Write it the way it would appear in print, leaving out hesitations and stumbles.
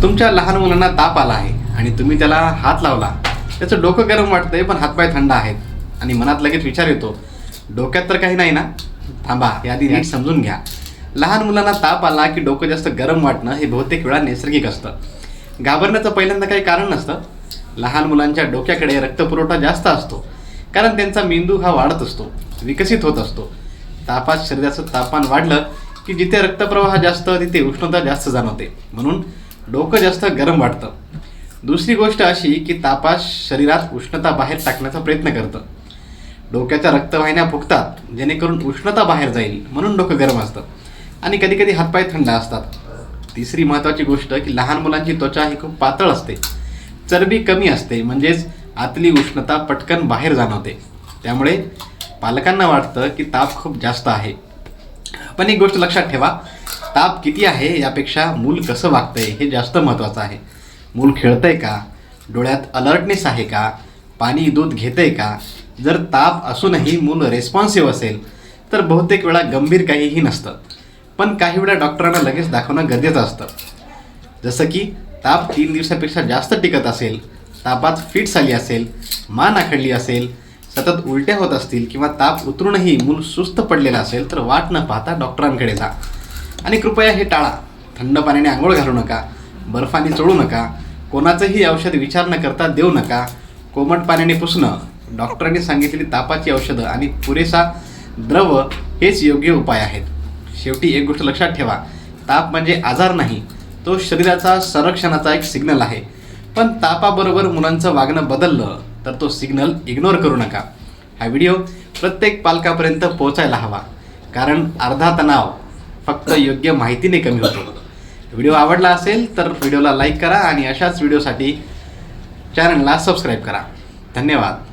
तुमच्या लहान मुलांना ताप आला आहे आणि तुम्ही त्याला हात लावला, त्याचं डोकं गरम वाटतंय पण हातपाय थंड आहेत आणि मनात लगेच विचार येतो, डोक्यात तर काही नाही ना? थांबा, यादी नीट समजून घ्या. लहान मुलांना ताप आला की डोकं जास्त गरम वाटणं हे बहुतेक वेळा नैसर्गिक असतं. घाबरण्याचं पहिल्यांदा काही कारण नसतं. लहान मुलांच्या डोक्याकडे रक्तपुरवठा जास्त असतो, कारण त्यांचा मेंदू हा वाढत असतो, विकसित होत असतो. तापात शरीराचं तापमान वाढलं की जिथे रक्तप्रवाह जास्त तिथे उष्णता जास्त जाणवते, म्हणून डोकं जास्त गरम वाटतं. दुसरी गोष्ट अशी की तापात शरीरात उष्णता बाहेर टाकण्याचा प्रयत्न करतं. डोक्याच्या रक्तवाहिन्या फुगतात जेणेकरून उष्णता बाहेर जाईल, म्हणून डोकं गरम असतं आणि कधी कधी हातपाय थंड असतात. तिसरी महत्त्वाची गोष्ट की लहान मुलांची त्वचा ही खूप पातळ असते, चरबी कमी असते, म्हणजेच आतली उष्णता पटकन बाहेर जाणवते. त्यामुळे पालकांना वाटतं की ताप खूप जास्त आहे. पण एक गोष्ट लक्षात ठेवा, ताप किती आहे यापेक्षा मूल कसं वागतंय हे जास्त महत्त्वाचं आहे. मूल खेळतंय का, डोळ्यात अलर्टनेस आहे का, पाणी दूध घेतंय का. जर ताप असूनही मूल रेस्पॉन्सिव्ह असेल तर बहुतेक वेळा गंभीर काहीही नसतं, पण काही वेळा डॉक्टरांना लगेच दाखवणं गरजेचं असतं. जसं की ताप 3 दिवसापेक्षा जास्त टिकत असेल, तापात फिट्स आली असेल, मान आखडली असेल, सतत उलट्या होत असतील किंवा ताप उतरूनही मूल सुस्त पडलेलं असेल तर वाट न पाहता डॉक्टरांकडे जा. आणि कृपया हे टाळा. थंड पाण्याने आंघोळ घालू नका, बर्फाने चोळू नका, कोणाचंही औषध विचार न करता देऊ नका. कोमट पाण्याने पुसणं, डॉक्टरांनी सांगितलेली तापाची औषधं आणि पुरेसा द्रव हेच योग्य उपाय आहेत. शेवटी एक गोष्ट लक्षात ठेवा, ताप म्हणजे आजार नाही, तो शरीराचा संरक्षणाचा एक सिग्नल आहे. पण तापाबरोबर मुलांचं वागणं बदललं तर तो सिग्नल इग्नोर करू नका. हा व्हिडिओ प्रत्येक पालकापर्यंत पोहोचायला हवा, कारण अर्धा तणाव फक्त योग्य माहितीने कमी होतो. व्हिडिओ आवडला असेल तर व्हिडिओला लाईक करा आणि अशाच व्हिडिओसाठी चॅनलला सबस्क्राईब करा. धन्यवाद.